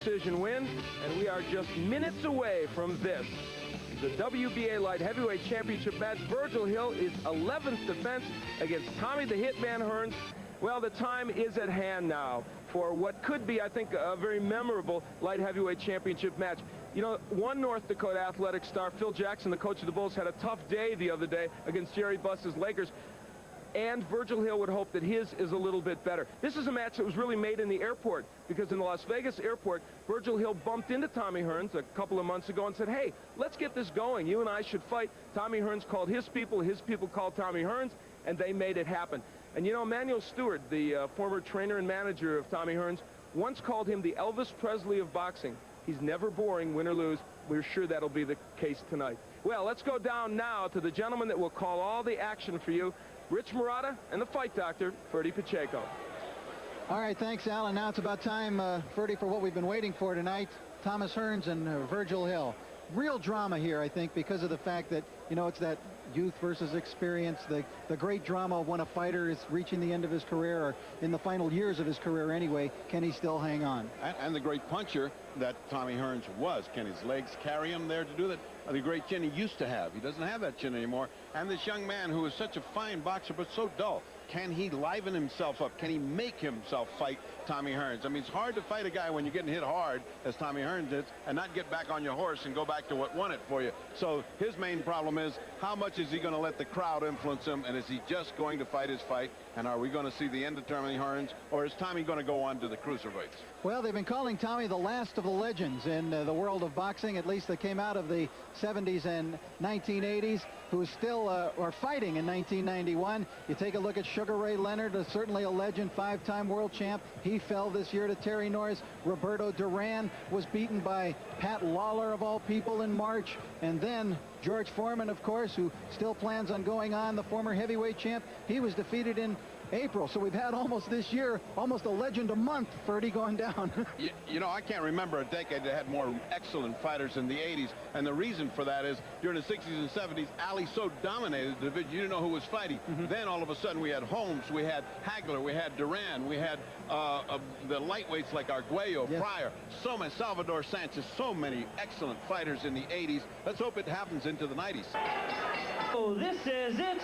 Decision win, and we are just minutes away from this. The WBA Light Heavyweight Championship match. Virgil Hill is 11th defense against Tommy the Hitman Hearns. Well, the time is at hand now for what could be, I think, a very memorable Light Heavyweight Championship match. You know, one North Dakota athletic star, Phil Jackson, the coach of the Bulls, had a tough day the other day against Jerry Buss's Lakers. And Virgil Hill would hope that his is a little bit better. This is a match that was really made in the airport, because in the Las Vegas airport, Virgil Hill bumped into Tommy Hearns a couple of months ago and said, hey, let's get this going. You and I should fight. Tommy Hearns called his people called Tommy Hearns, and they made it happen. And you know, Manuel Stewart, the former trainer and manager of Tommy Hearns, once called him the Elvis Presley of boxing. He's never boring, win or lose. We're sure that'll be the case tonight. Well, let's go down now to the gentleman that will call all the action for you, Rich Murata, and the fight doctor, Ferdy Pacheco. All right, thanks, Alan. Now it's about time, Ferdy, for what we've been waiting for tonight. Thomas Hearns and Virgil Hill. Real drama here, I think, because of the fact that, you know, it's that youth versus experience, the great drama of when a fighter is reaching the end of his career, or in the final years of his career anyway. Can he still hang on? And the great puncher that Tommy Hearns was. Can his legs carry him there to do that? The great chin he used to have. He doesn't have that chin anymore. And this young man who is such a fine boxer but so dull. Can he liven himself up? Can he make himself fight Tommy Hearns? I mean, it's hard to fight a guy when you're getting hit hard, as Tommy Hearns is, and not get back on your horse and go back to what won it for you. So his main problem is, how much is he going to let the crowd influence him, and is he just going to fight his fight? And are we going to see the end of Tommy Hearns, or is Tommy going to go on to the cruiserweights? Well, they've been calling Tommy the last of the legends in the world of boxing, at least that came out of the 70s and 1980s, who is still or fighting in 1991. You take a look at Sugar Ray Leonard, certainly a legend, 5-time world champ. He fell this year to Terry Norris. Roberto Duran was beaten by Pat Lawler, of all people, in March. And then George Foreman, of course, who still plans on going on, the former heavyweight champ. He was defeated in April. So we've had almost this year, almost a legend a month, Ferdy, going down. You know, I can't remember a decade that had more excellent fighters in the 80s. And the reason for that is, during the 60s and 70s, Ali so dominated the division, you didn't know who was fighting. Then all of a sudden we had Holmes, we had Hagler, we had Duran, we had the lightweights like Arguello, yes, Pryor, so many, Salvador Sanchez, so many excellent fighters in the 80s. Let's hope it happens into the 90s. Oh, this is it.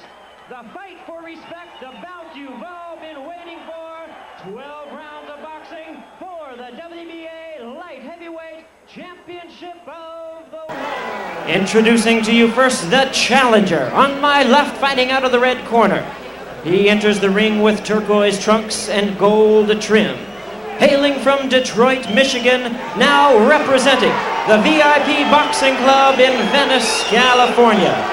The fight for respect, the bout you've all been waiting for. 12 rounds of boxing for the WBA Light Heavyweight Championship of the world. Introducing to you first the challenger. On my left, fighting out of the red corner. He enters the ring with turquoise trunks and gold trim. Hailing from Detroit, Michigan, now representing the VIP Boxing Club in Venice, California.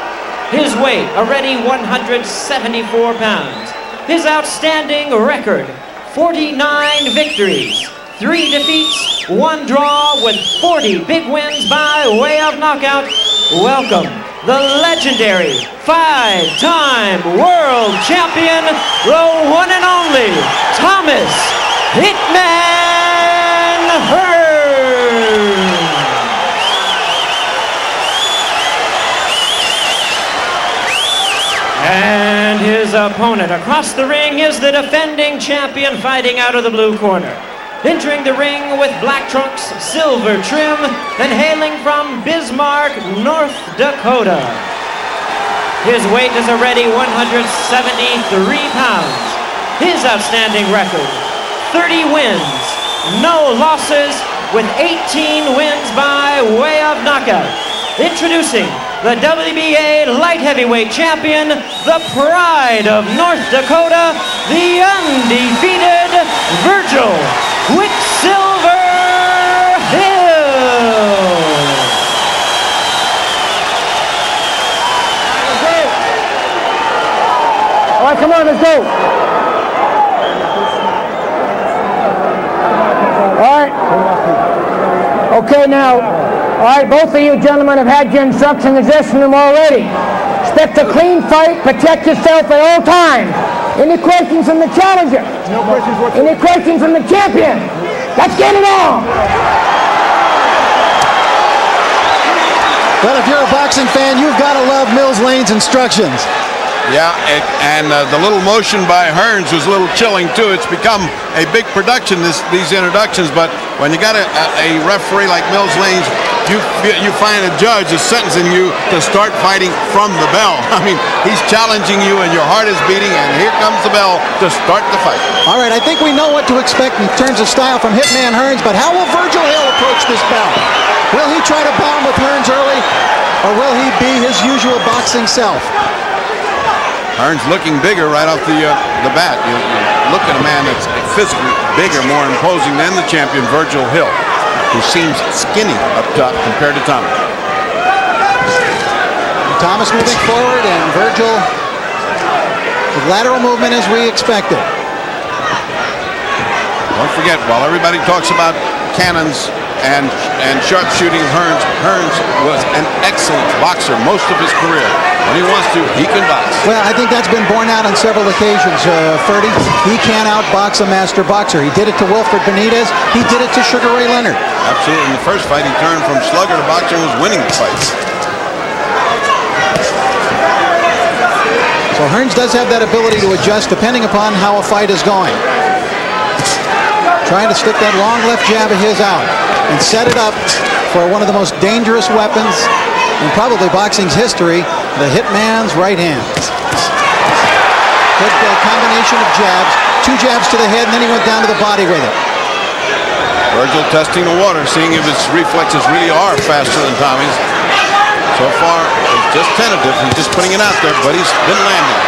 His weight, already 174 pounds. His outstanding record, 49 victories, 3 defeats, 1 draw, with 40 big wins by way of knockout. Welcome, the legendary 5-time world champion, the one and only Thomas Hitman Hearns. And his opponent across the ring is the defending champion, fighting out of the blue corner. Entering the ring with black trunks, silver trim, and hailing from Bismarck, North Dakota. His weight is already 173 pounds. His outstanding record, 30 wins, no losses, with 18 wins by way of knockout. Introducing the WBA Light Heavyweight Champion, the pride of North Dakota, the undefeated Virgil Quicksilver Hill. All right, come on, let's go. All right. Okay, now. All right, both of you gentlemen have had your instructions in this room already. Expect a clean fight, protect yourself at all times. Any questions from the challenger? No questions whatsoever. Any questions from the champion? Let's get it on! Well, if you're a boxing fan, you've got to love Mills Lane's instructions. Yeah, and the little motion by Hearns was a little chilling too. It's become a big production, these introductions, but when you got a referee like Mills Lanes, you find a judge is sentencing you to start fighting from the bell. I mean, he's challenging you and your heart is beating, and here comes the bell to start the fight. All right, I think we know what to expect in terms of style from Hitman Hearns, but how will Virgil Hill approach this bout? Will he try to bomb with Hearns early, or will he be his usual boxing self? Hearns looking bigger right off the bat. You look at a man that's physically bigger, more imposing than the champion, Virgil Hill, who seems skinny up top compared to Tommy. Thomas moving forward, and Virgil with lateral movement as we expected. Don't forget, while everybody talks about cannons and sharpshooting, Hearns was an excellent boxer most of his career. When he wants to, he can box. Well, I think that's been borne out on several occasions, Ferdy. He can outbox a master boxer. He did it to Wilfred Benitez. He did it to Sugar Ray Leonard. Absolutely. In the first fight, he turned from slugger to boxer and was winning the fight. So Hearns does have that ability to adjust depending upon how a fight is going. Trying to stick that long left jab of his out and set it up for one of the most dangerous weapons in probably boxing's history, the Hitman's right hand. Good combination of jabs, 2 jabs to the head, and then he went down to the body with it. Virgil testing the water, seeing if his reflexes really are faster than Tommy's. So far, it's just tentative. He's just putting it out there, but he's been landing.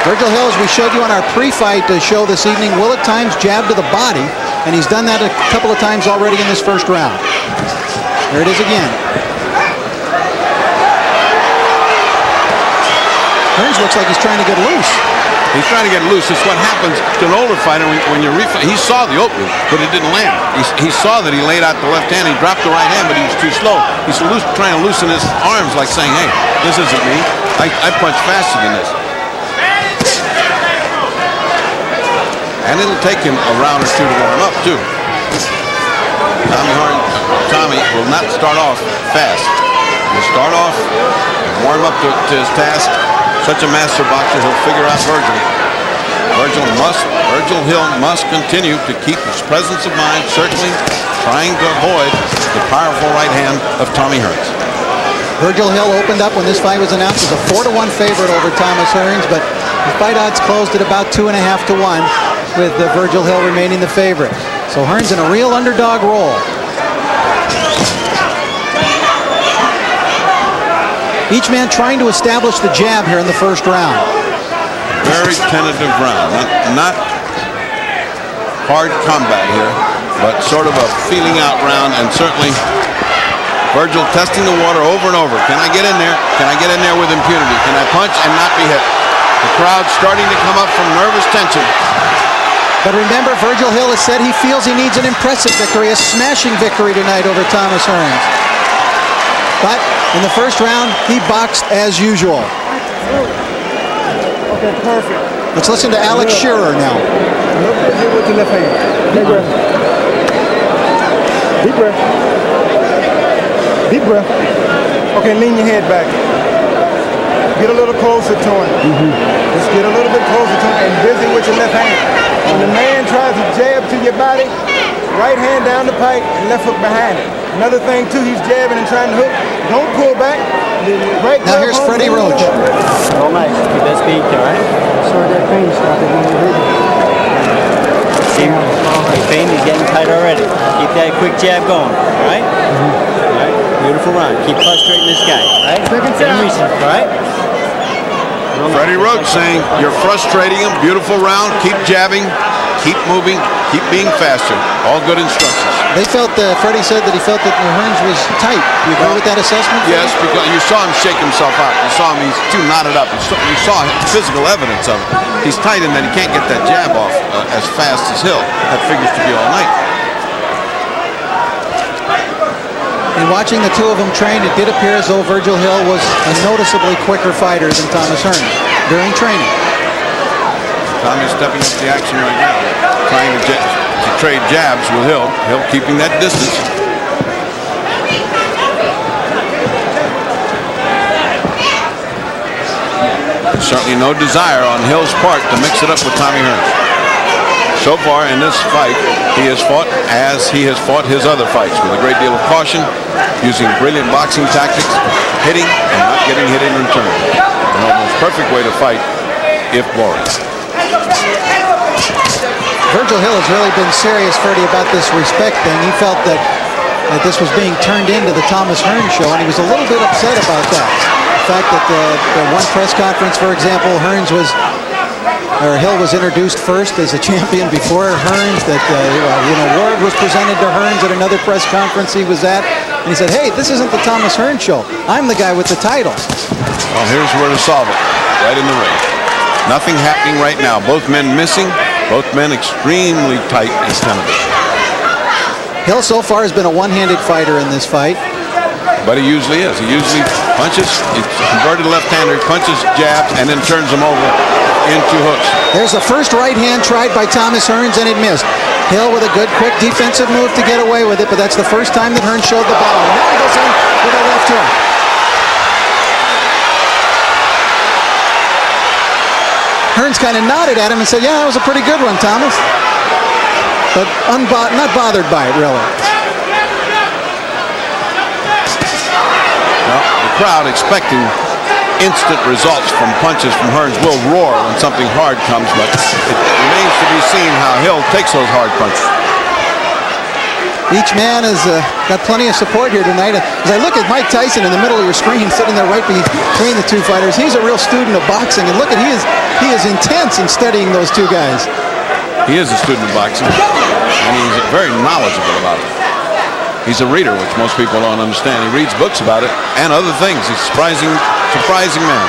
Virgil Hill, as we showed you on our pre-fight show this evening, will at times jab to the body, and he's done that a couple of times already in this first round. There it is again. Hearns looks like he's trying to get loose. He's trying to get loose. It's what happens to an older fighter when you're he saw the opening, but it didn't land. He saw that he laid out the left hand. He dropped the right hand, but he was too slow. He's trying to loosen his arms, like saying, hey, this isn't me. I punch faster than this. And it'll take him a round or two to warm up, too. Tommy will not start off fast. He'll start off and warm up to his task. Such a master boxer, he'll figure out Virgil. Virgil Hill must continue to keep his presence of mind, certainly trying to avoid the powerful right hand of Tommy Hearns. Virgil Hill opened up when this fight was announced as a 4-1 favorite over Thomas Hearns, but the fight odds closed at about 2.5 to 1, with Virgil Hill remaining the favorite. So Hearns in a real underdog role. Each man trying to establish the jab here in the first round. Very tentative round. Not hard combat here, but sort of a feeling out round, and certainly Virgil testing the water over and over. Can I get in there? Can I get in there with impunity? Can I punch and not be hit? The crowd starting to come up from nervous tension. But remember, Virgil Hill has said he feels he needs an impressive victory, a smashing victory tonight over Thomas Hearns. But in the first round, he boxed as usual. Okay, perfect. Let's listen to Alex Shearer now. With the left hand. Deep breath. Deep breath. Deep breath. Okay, lean your head back. Get a little closer to him. Just get a little bit closer to him and busy with your left hand. When the man tries to jab to your body, right hand down the pike and left hook behind it. Another thing too, he's jabbing and trying to hook. Don't pull back. Right now here's Freddie Roach. All nice. Keep that speed, all right? Sorry, that pain stopped. The pain is getting tight already. Keep that quick jab going, all right? All right. Beautiful run. Keep frustrating this guy, all right? Same reason, all right? Freddie Roach saying, you're frustrating him. Beautiful round. Keep jabbing. Keep moving. Keep being faster. All good instructions. They felt, Freddie said that he felt that Hearns was tight. You agree with that assessment? Yes, because you saw him shake himself out. You saw him, he's too knotted up. You saw physical evidence of it. He's tight in that he can't get that jab off as fast as Hill. That figures to be all night. In watching the two of them train, it did appear as though Virgil Hill was a noticeably quicker fighter than Thomas Hearns during training. Tommy's stepping up the action right now, trying to trade jabs with Hill. Hill keeping that distance. certainly no desire on Hill's part to mix it up with Tommy Hearns. So far in this fight, he has fought as he has fought his other fights, with a great deal of caution, using brilliant boxing tactics, hitting and not getting hit in return. An almost perfect way to fight if boring. Virgil Hill has really been serious, Freddie, about this respect thing. He felt that this was being turned into the Thomas Hearns show, and he was a little bit upset about that. The fact that the one press conference, for example, Hill was introduced first as a champion before Hearns, that Ward was presented to Hearns at another press conference he was at, and he said, hey, this isn't the Thomas Hearns show. I'm the guy with the title. Well, here's where to solve it, right in the ring. Nothing happening right now. Both men missing. Both men extremely tight and tentative. Hill so far has been a one-handed fighter in this fight. But he usually is. He usually punches, he's a converted left-hander, punches, jabs, and then turns them over into hooks. There's the first right hand tried by Thomas Hearns, and it missed. Hill with a good, quick defensive move to get away with it, but that's the first time that Hearns showed the ball. And now he goes in with a left hook. Hearns kind of nodded at him and said, yeah, that was a pretty good one, Thomas. But not bothered by it, really. Well, the crowd expecting instant results from punches from Hearns will roar when something hard comes, but it remains to be seen how Hill takes those hard punches. Each man has got plenty of support here tonight. As I look at Mike Tyson in the middle of your screen, sitting there right between the two fighters, he's a real student of boxing. And look at, he is intense in studying those two guys. He is a student of boxing, and he's very knowledgeable about it. He's a reader, which most people don't understand. He reads books about it and other things. He's a surprising man.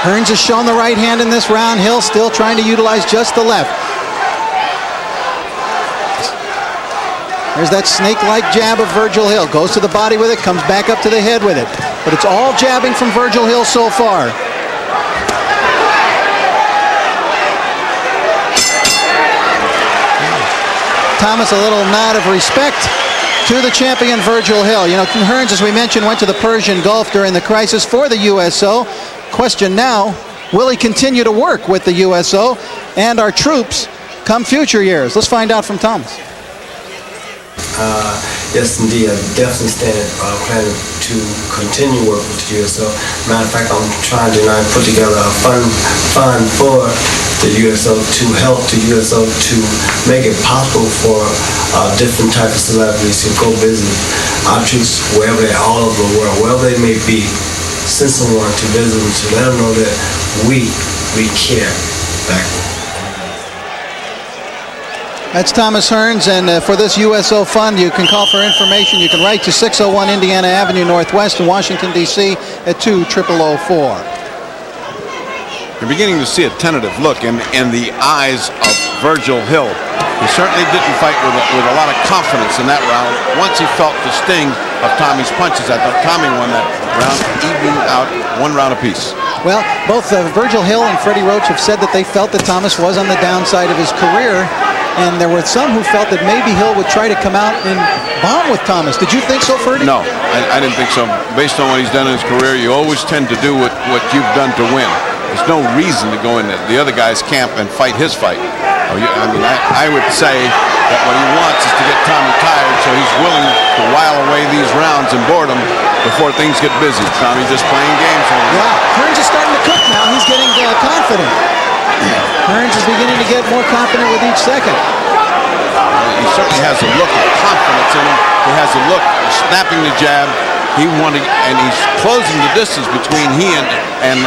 Hearns has shown the right hand in this round. Hill still trying to utilize just the left. There's that snake-like jab of Virgil Hill. Goes to the body with it, comes back up to the head with it. But it's all jabbing from Virgil Hill so far. Thomas, a little nod of respect to the champion Virgil Hill. You know, Hearns, as we mentioned, went to the Persian Gulf during the crisis for the USO. Question now, will he continue to work with the USO and our troops come future years? Let's find out from Thomas. Yes, indeed. I definitely planning to continue work with the USO. Matter of fact, I'm trying to put together a fund for the USO to help the USO to make it possible for different types of celebrities to go visit our troops wherever they are, all over the world, wherever they may be. Send someone to visit them to let them know that we care back. That's Thomas Hearns, and for this USO fund, you can call for information. You can write to 601 Indiana Avenue Northwest in Washington, D.C. at 20004. You're beginning to see a tentative look in the eyes of Virgil Hill. He certainly didn't fight with a lot of confidence in that round. Once he felt the sting of Tommy's punches, I thought Tommy won that round, evening out 1 round apiece. Well, both Virgil Hill and Freddie Roach have said that they felt that Thomas was on the downside of his career. And there were some who felt that maybe Hill would try to come out and bomb with Thomas. Did you think so, Freddie? No, I didn't think so. Based on what he's done in his career, you always tend to do what you've done to win. There's no reason to go in the other guy's camp and fight his fight. I would say that what he wants is to get Tommy tired, so he's willing to while away these rounds in boredom before things get busy. Tommy just playing games. Yeah, Hearns is starting to cook now. He's getting confident. Hearns is beginning to get more confident with each second. He certainly has a look of confidence in him. He has a look of snapping the jab. And he's closing the distance between he and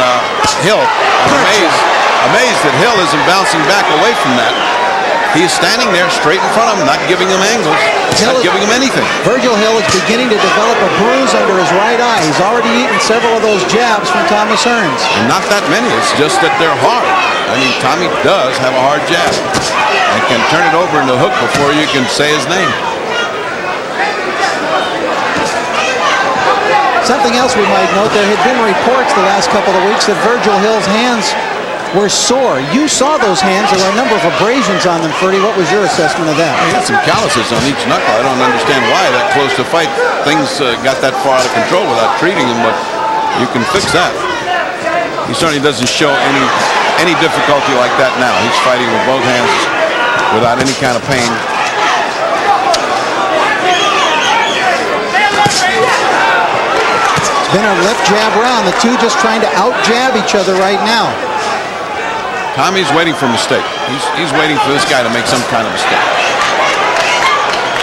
Hill. I'm amazed that Hill isn't bouncing back away from that. He's standing there straight in front of him, not giving him angles, not giving him anything. Virgil Hill is beginning to develop a bruise under his right eye. He's already eaten several of those jabs from Thomas Hearns. And not that many. It's just that they're hard. I mean, Tommy does have a hard jab and can turn it over into a hook before you can say his name. Something else we might note, there had been reports the last couple of weeks that Virgil Hill's hands were sore. You saw those hands. There were a number of abrasions on them, Ferdy. What was your assessment of that? He had some calluses on each knuckle. I don't understand why that close to fight things got that far out of control without treating him, but you can fix that. He certainly doesn't show any difficulty like that now. He's fighting with both hands without any kind of pain. It's been a left jab round. The two just trying to out jab each other right now. Tommy's waiting for a mistake. He's waiting for this guy to make some kind of mistake.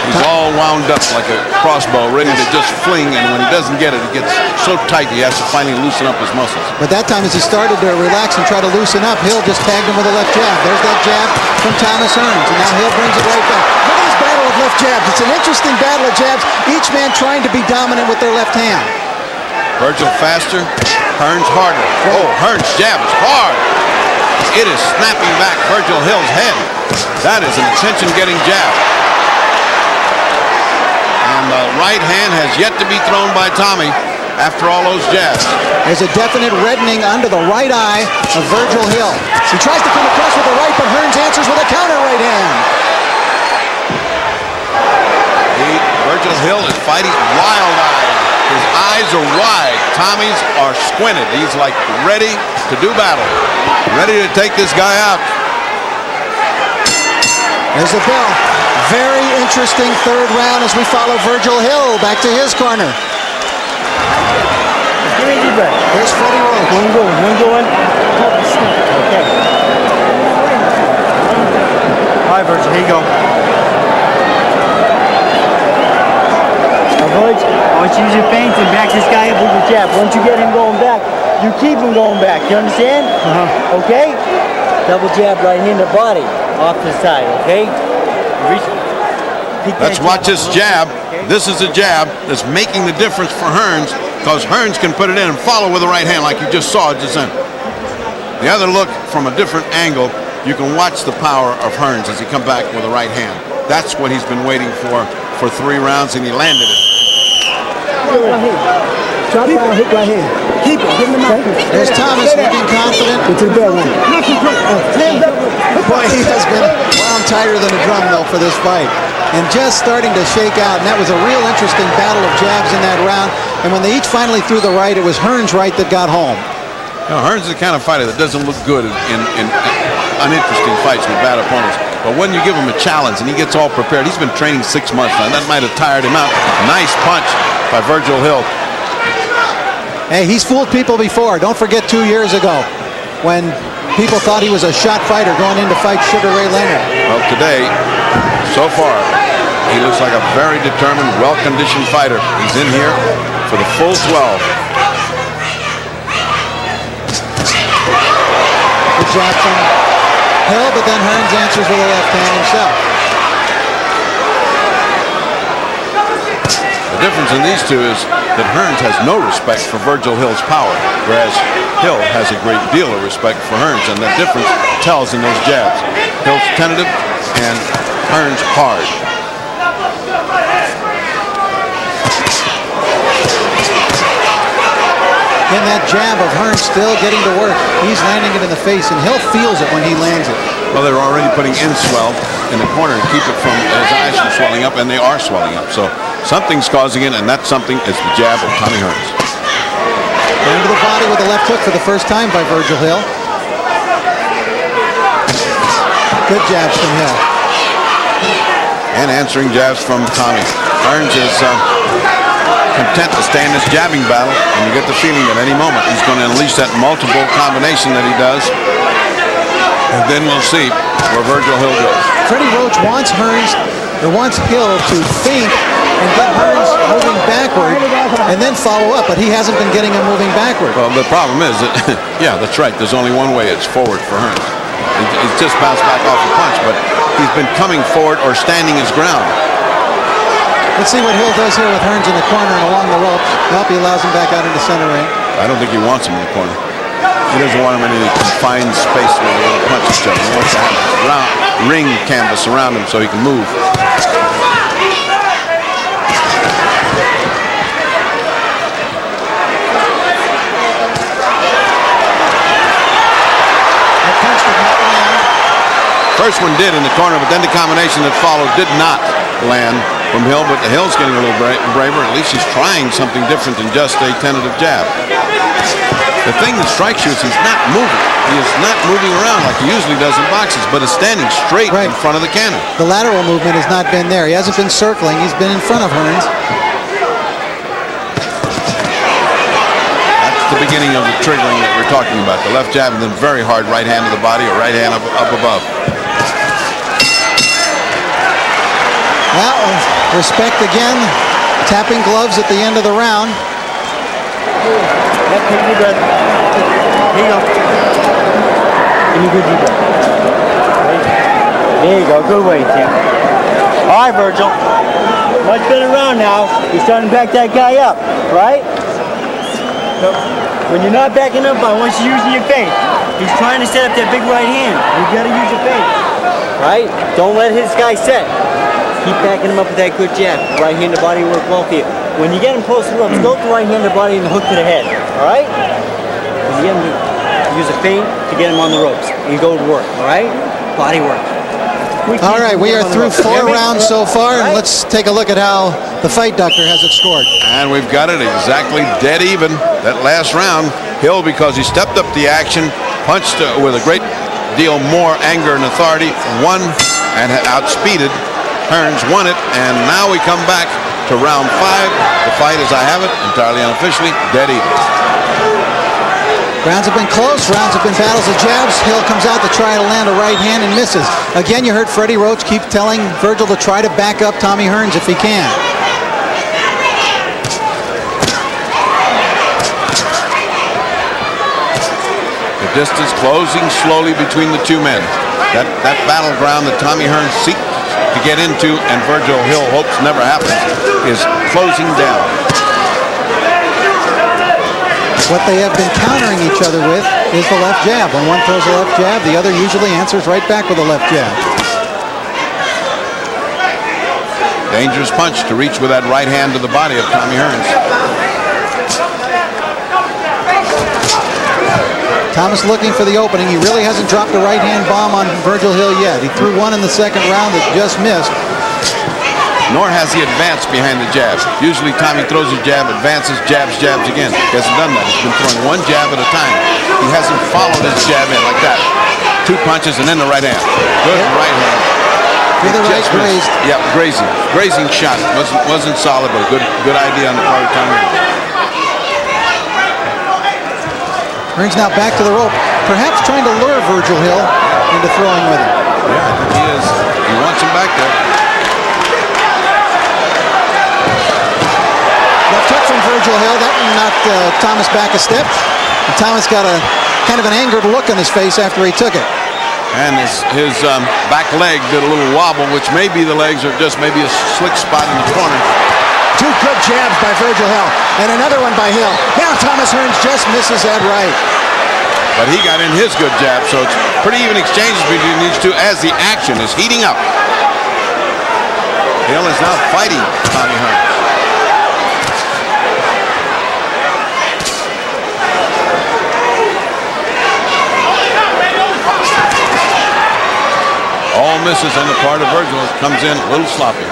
He's all wound up like a crossbow, ready to just fling, and when he doesn't get it, it gets so tight he has to finally loosen up his muscles. But that time, as he started to relax and try to loosen up, Hill just tagged him with a left jab. There's that jab from Thomas Hearns, and now Hill brings it right back. Look at this battle of left jabs. It's an interesting battle of jabs, each man trying to be dominant with their left hand. Virgil faster, Hearns harder. Oh, Hearns' jab is hard. It is snapping back Virgil Hill's head. That is an attention-getting jab. And the right hand has yet to be thrown by Tommy after all those jabs. There's a definite reddening under the right eye of Virgil Hill. He tries to come across with the right, but Hearns answers with a counter right hand. Virgil Hill is fighting wild-eyed. His eyes are wide. Tommy's are squinted. He's like ready to do battle. Ready to take this guy out. There's the bell. Very interesting third round as we follow Virgil Hill back to his corner. Give me a deep breath. Here's Freddie Roach. One going. Okay. All right, Virgil, here you go. Avoid. I want you to use your feints and back this guy up with your jab. Once you get him going back, you keep him going back. You understand? Okay? Double jab right in the body, off the side, okay? Let's watch this jab. This is a jab that's making the difference for Hearns, because Hearns can put it in and follow with the right hand like you just saw just then. The other look from a different angle, you can watch the power of Hearns as he comes back with the right hand. That's what he's been waiting for 3 rounds, and he landed it. Drop down, hit right hand. Keep it, give him the mouth. There's Thomas looking confident. Get to the bell line. Boy, he has been wound tighter than a drum, though, for this fight. And just starting to shake out. And that was a real interesting battle of jabs in that round. And when they each finally threw the right, it was Hearns' right that got home. You know, Hearns is the kind of fighter that doesn't look good in uninteresting fights with bad opponents. But when you give him a challenge and he gets all prepared, he's been training 6 months now. That might have tired him out. Nice punch by Virgil Hill. Hey, he's fooled people before. Don't forget 2 years ago when people thought he was a shot fighter going in to fight Sugar Ray Leonard. Well, today, so far, he looks like a very determined, well-conditioned fighter. He's in here for the full 12. Good jab from Hill, but then Hearns answers with a left hand himself. The difference in these two is that Hearns has no respect for Virgil Hill's power, whereas Hill has a great deal of respect for Hearns, and that difference tells in those jabs. Hill's tentative and Hearns hard. And that jab of Hearns still getting to work. He's landing it in the face, and Hill feels it when he lands it. Well, they're already putting in swell in the corner to keep it from his eyes from swelling up, and they are swelling up. So something's causing it, and that something is the jab of Tommy Hearns. Down to the body with a left hook for the first time by Virgil Hill. Good jabs from Hill. And answering jabs from Tommy. Hearns is content to stay in this jabbing battle, and you get the feeling that any moment he's going to unleash that multiple combination that he does. And then we'll see where Virgil Hill goes. Freddie Roach wants Hill to think and get Hearns moving backward and then follow up, but he hasn't been getting him moving backward. Well, the problem is that, yeah, that's right. There's only one way. It's forward for Hearns. He's just bounced back off the punch, but he's been coming forward or standing his ground. Let's see what Hill does here with Hearns in the corner and along the ropes. Nope, he allows him back out into center ring. I don't think he wants him in the corner. He doesn't want him in any confined space where they will punch each other. He wants to have ring canvas around him so he can move. First one did in the corner, but then the combination that followed did not land from Hill, but Hill's getting a little braver. At least he's trying something different than just a tentative jab. The thing that strikes you is he's not moving. He is not moving around like he usually does in boxes, but is standing straight in front of the cannon. The lateral movement has not been there. He hasn't been circling. He's been in front of Hearns. That's the beginning of the triggering that we're talking about. The left jab and then very hard right hand to the body or right hand up above. Well, respect again. Tapping gloves at the end of the round. Take a deep breath. Here you go. Give me a good deep breath. There you go. Good way, Tim. All right, Virgil. Much better round now. You're starting to back that guy up, right? When you're not backing up, I want you using your feint. He's trying to set up that big right hand. You got to use your feint, right? Don't let his guy set. Keep backing him up with that good jab. Right hand to body work well for you. When you get him close to the ropes, go with the right hand to body and the hook to the head. All right? When you get him, use a feint to get him on the ropes. And go to work. All right? Body work. All right, we are through 4 rounds so far, and let's take a look at how the fight doctor has it scored. And we've got it exactly dead even. That last round, Hill, because he stepped up the action, punched with a great deal more anger and authority, won and outspeeded. Hearns won it, and now we come back to round 5. The fight, as I have it, entirely unofficially, dead even. Rounds have been close. Rounds have been battles of jabs. Hill comes out to try to land a right hand and misses. Again, you heard Freddie Roach keep telling Virgil to try to back up Tommy Hearns if he can. The distance closing slowly between the two men. That battleground that Tommy Hearns seeks to get into and Virgil Hill hopes never happens is closing down. What they have been countering each other with is the left jab. When one throws a left jab, the other usually answers right back with a left jab. Dangerous punch to reach with that right hand to the body of Tommy Hearns. Thomas looking for the opening. He really hasn't dropped a right hand bomb on Virgil Hill yet. He threw one in the second round that just missed. Nor has he advanced behind the jab. Usually Tommy throws a jab, advances, jabs, jabs again. He hasn't done that. He's been throwing one jab at a time. He hasn't followed his jab in like that. 2 punches and then the right hand. Good right hand. To the right, grazed. Yep, grazing. Grazing shot. Wasn't solid, but a good idea on the part of Tommy. Hearns now back to the rope, perhaps trying to lure Virgil Hill into throwing with him. Yeah, I think he is. He wants him back there. Left hook from Virgil Hill. That one knocked Thomas back a step. And Thomas got a kind of an angered look on his face after he took it. And his back leg did a little wobble, which may be the legs or just maybe a slick spot in the corner. 2 good jabs by Virgil Hill. And another one by Hill. Now Thomas Hearns just misses that right. But he got in his good jab, so it's pretty even exchanges between these two as the action is heating up. Hill is now fighting Tommy Hearns. All misses on the part of Virgil. Comes in a little sloppy.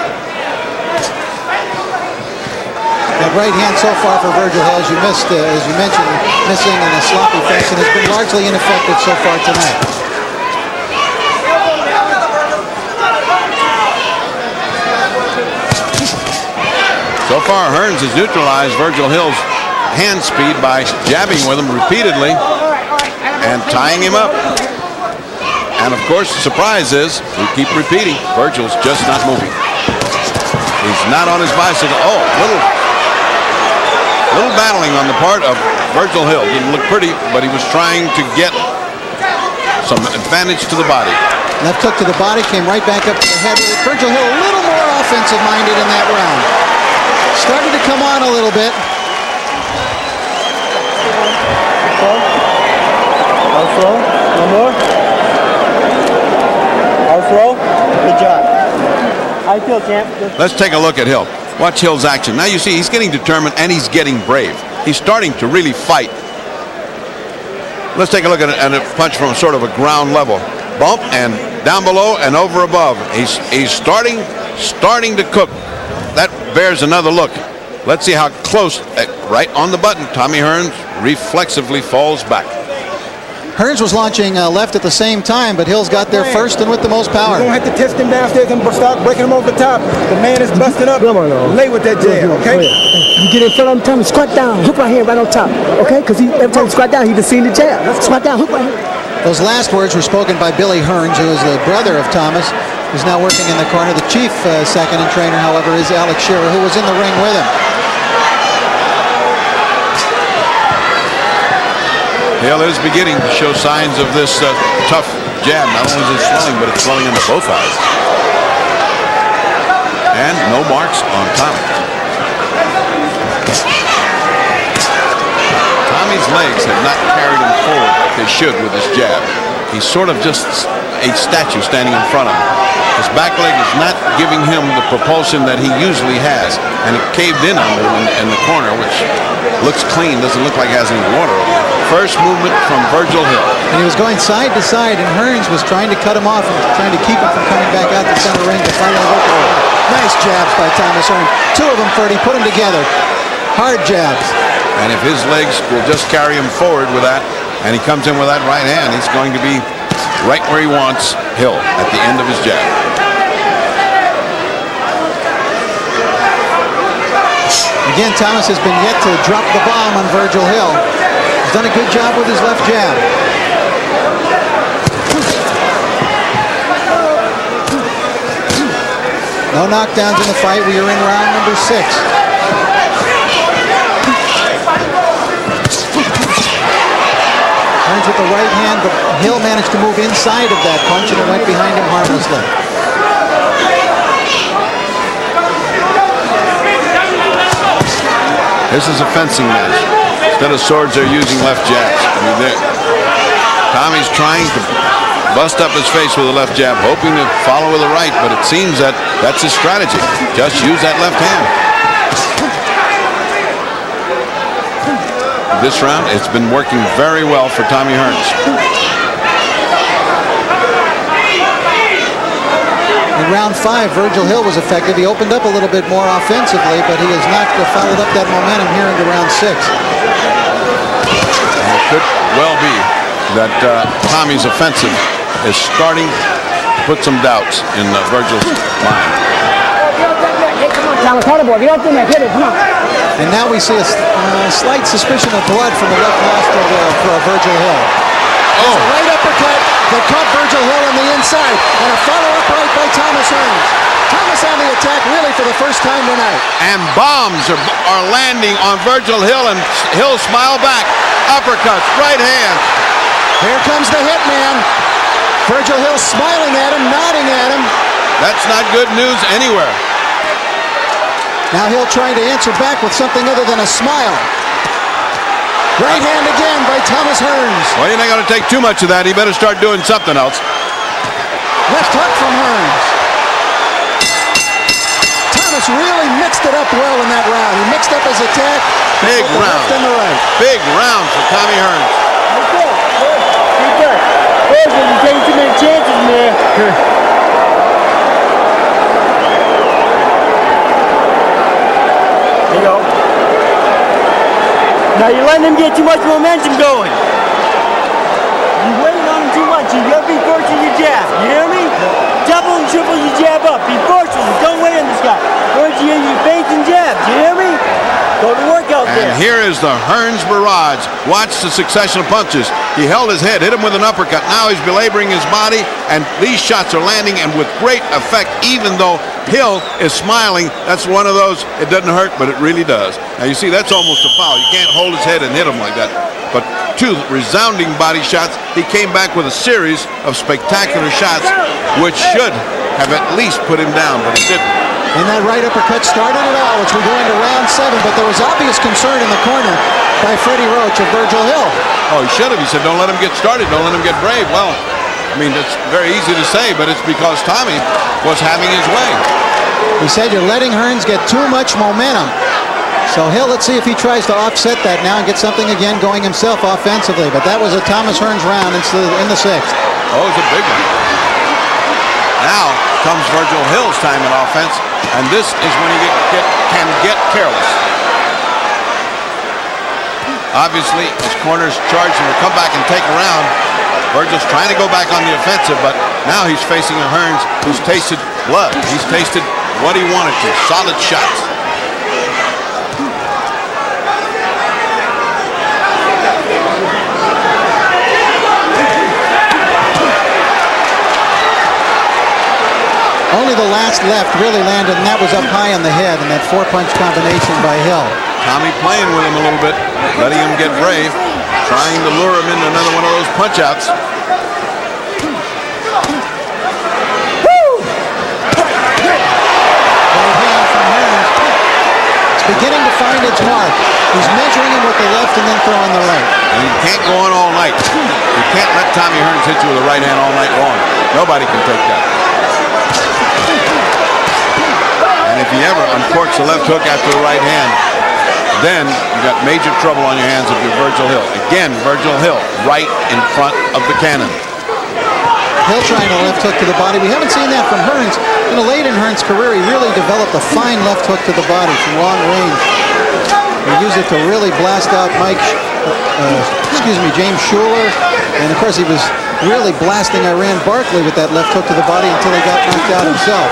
That right hand so far for Virgil Hill, as you mentioned, missing in a sloppy fashion, has been largely ineffective so far tonight. So far, Hearns has neutralized Virgil Hill's hand speed by jabbing with him repeatedly and tying him up. And of course, the surprise is, we keep repeating, Virgil's just not moving. He's not on his bicycle. Oh, little battling on the part of Virgil Hill. Didn't look pretty, but he was trying to get some advantage to the body. Left hook to the body, came right back up to the head. Virgil Hill a little more offensive-minded in that round. Started to come on a little bit. How slow? No more? How slow? Good job. How you feel, champ? Let's take a look at Hill. Watch Hill's action. Now you see he's getting determined and he's getting brave. He's starting to really fight. Let's take a look at a punch from sort of a ground level. bump and down below and over above. He's starting to cook. That bears another look. Let's see how close, right on the button. Tommy Hearns reflexively falls back. Hearns was launching left at the same time, but Hill's got there first and with the most power. You're going to have to test him downstairs and start breaking him over the top. The man is busting up. Lay with that jab, okay? You get in front of him, tell him squat down, hook right here, right on top, okay? Because every time you squat down, he just seen the jab. Squat down, hook right here. Those last words were spoken by Billy Hearns, who is the brother of Thomas, who's now working in the corner. The chief second and trainer, however, is Alex Shearer, who was in the ring with him. Hill is beginning to show signs of this tough jab. Not only is it swelling, but it's swelling into both eyes. And no marks on Tommy. Tommy's legs have not carried him forward like they should with this jab. He's sort of just a statue standing in front of him. His back leg is not giving him the propulsion that he usually has. And it caved in under him in the corner, which looks clean, doesn't look like it has any water over it. First movement from Virgil Hill. And he was going side to side, and Hearns was trying to cut him off and trying to keep him from coming back out the center ring to finally work it out. Nice jabs by Thomas Hearns. Two of them, Ferdy, put them together. Hard jabs. And if his legs will just carry him forward with that, and he comes in with that right hand, he's going to be right where he wants Hill at the end of his jab. Again, Thomas has been yet to drop the bomb on Virgil Hill. He's done a good job with his left jab. No knockdowns in the fight. We are in round number 6. Hearns with the right hand, but Hill managed to move inside of that punch and it went behind him harmlessly. This is a fencing match. Instead of swords, they're using left jabs. I mean, Tommy's trying to bust up his face with a left jab, hoping to follow with a right, but it seems that that's his strategy. Just use that left hand. This round, it's been working very well for Tommy Hearns. In round 5, Virgil Hill was effective. He opened up a little bit more offensively, but he has not followed up that momentum here into round 6. And it could well be that Tommy's offensive is starting to put some doubts in Virgil's mind. Hey, come on, Thomas, hold it, boy. If you don't do that, hit it, come on. And now we see a slight suspicion of blood from the left nostril there for Virgil Hill. Oh. A right uppercut that caught Virgil Hill on the inside, and a follow-up right by Thomas Hearns. Thomas on the attack really for the first time tonight. And bombs are landing on Virgil Hill, and Hill smile back. Uppercuts, right hand. Here comes the hitman. Virgil Hill smiling at him, nodding at him. That's not good news anywhere. Now Hill trying to answer back with something other than a smile. Right hand again by Thomas Hearns. Well, you're not going to take too much of that. He better start doing something else. Left hook from Hearns. Thomas really mixed it up well in that round. He mixed up his attack. Big round. Left and the right. Big round for Tommy Hearns. You're taking too many chances, man. There you go. Now you're letting him get too much momentum going. You're waiting on him too much. You gotta be forced in your jab. You hear me? Double and triple your jab up. Be forceful. Don't wait on this guy. Force you in your face and jabs. You hear me? Go to work out there. And here is the Hearns barrage. Watch the succession of punches. He held his head, hit him with an uppercut. Now he's belaboring his body, and these shots are landing and with great effect, even though Hill is smiling. That's one of those, it doesn't hurt, but it really does. Now you see, that's almost a foul. You can't hold his head and hit him like that. But 2 resounding body shots. He came back with a series of spectacular shots, which should have at least put him down, but it didn't. And that right uppercut started it all as we go into round 7, but there was obvious concern in the corner by Freddie Roach of Virgil Hill. Oh, he should have. He said, don't let him get started. Don't let him get brave. Well, I mean, it's very easy to say, but it's because Tommy was having his way. He said, you're letting Hearns get too much momentum. So Hill, let's see if he tries to offset that now and get something again going himself offensively. But that was a Thomas Hearns round in the 6th. Oh, it's a big one. Now comes Virgil Hill's time in offense, and this is when he can get careless. Obviously, his corners charge him to come back and take a round. Virgil's trying to go back on the offensive, but now he's facing a Hearns who's tasted blood. He's tasted what he wanted to, solid shots. Only the last left really landed, and that was up high on the head, and that four-punch combination by Hill. Tommy playing with him a little bit, letting him get brave, trying to lure him into another one of those punch-outs. It's beginning to find its mark. He's measuring him with the left and then throwing the right. And you can't go on all night. You can't let Tommy Hearns hit you with the right hand all night long. Nobody can take that. And if he ever uncorks the left hook after the right hand, then you got major trouble on your hands if you're Virgil Hill. Again, Virgil Hill right in front of the cannon. Hill trying a left hook to the body. We haven't seen that from Hearns. Late in Hearns' career, he really developed a fine left hook to the body from long range. He used it to really blast out James Schuler. And of course, he was really blasting Iran Barkley with that left hook to the body until he got knocked out himself.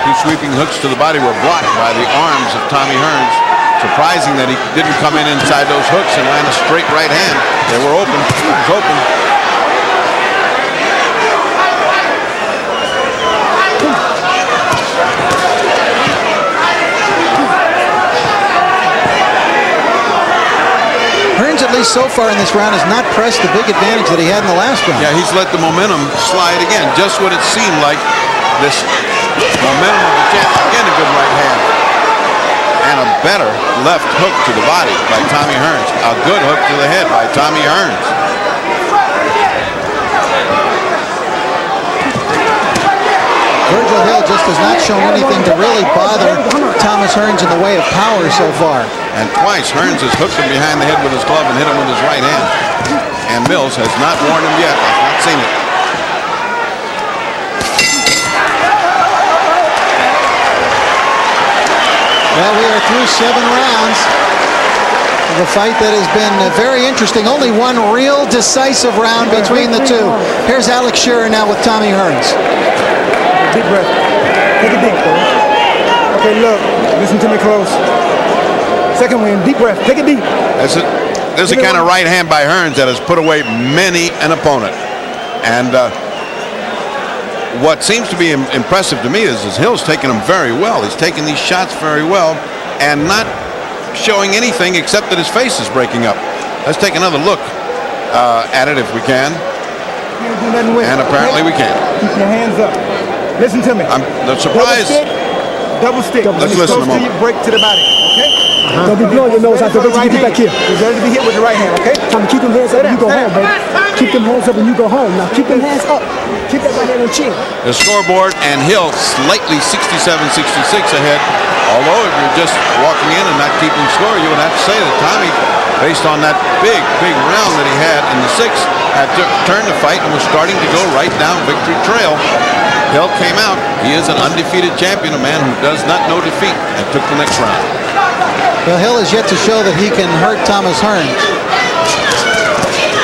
Two sweeping hooks to the body were blocked by the arms of Tommy Hearns. Surprising that he didn't come in inside those hooks and land a straight right hand. They were open. It was open. Hearns, at least so far in this round, has not pressed the big advantage that he had in the last round. Yeah, he's let the momentum slide again. Just what it seemed like. This momentum of the champ. Again, a good right hand. And a better left hook to the body by Tommy Hearns. A good hook to the head by Tommy Hearns. Virgil Hill just has not shown anything to really bother Thomas Hearns in the way of power so far. And twice Hearns has hooked him behind the head with his glove and hit him with his right hand. And Mills has not warned him yet. I've not seen it. Well, we are through 7 rounds of a fight that has been very interesting. Only one real decisive round between the two. Here's Alex Shearer now with Tommy Hearns. Deep breath. Take a deep breath. Okay, look. Listen to me close. Second wind. Deep breath. Take it deep. There's a kind of right hand by Hearns that has put away many an opponent. And what seems to be impressive to me is Hill's taking them very well. He's taking these shots very well and not showing anything except that his face is breaking up. Let's take another look at it if we can. And apparently we can. Keep your hands up. Listen to me. I'm surprised. Double stick. Let's listen a moment. Break to the body. Okay? Don't be blowing your nose out there. Wait till you get back here. Deserve to be hit with the right hand, okay? Tommy, keep them hands up when you go home, baby. Keep them hands up when you go home. Now keep them hands up. Keep that right hand on chin. The scoreboard and Hill slightly 67-66 ahead. Although if you're just walking in and not keeping score, you would have to say that Tommy, based on that big round that he had in the 6th, had turned the fight and was starting to go right down victory trail. Hill came out. He is an undefeated champion, a man who does not know defeat, and took the next round. Well, Hill has yet to show that he can hurt Thomas Hearns.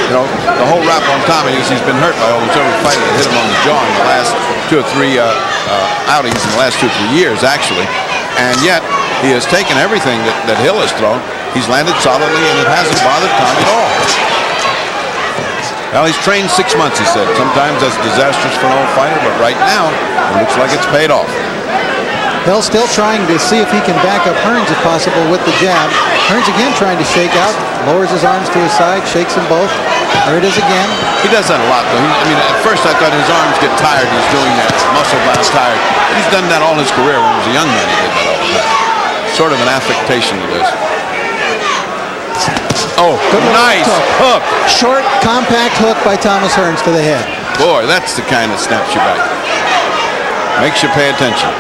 You know, the whole rap on Tommy is he's been hurt by almost every fighter that hit him on the jaw in the last 2 or 3 outings in the last 2 or 3 years, actually. And yet, he has taken everything that Hill has thrown. He's landed solidly, and it hasn't bothered Tommy at all. Well, he's trained 6 months, he said. Sometimes that's disastrous for an old fighter, but right now, it looks like it's paid off. Hill still trying to see if he can back up Hearns if possible with the jab. Hearns again trying to shake out, lowers his arms to his side, shakes them both. There it is again. He does that a lot, though. I mean, at first I thought his arms get tired. He's doing that. Muscle bound tired. He's done that all his career. When he was a young man, he did that all the time. Sort of an affectation to this. Oh, good nice hook. Short, compact hook by Thomas Hearns to the head. Boy, that's the kind that snaps you back. Makes you pay attention.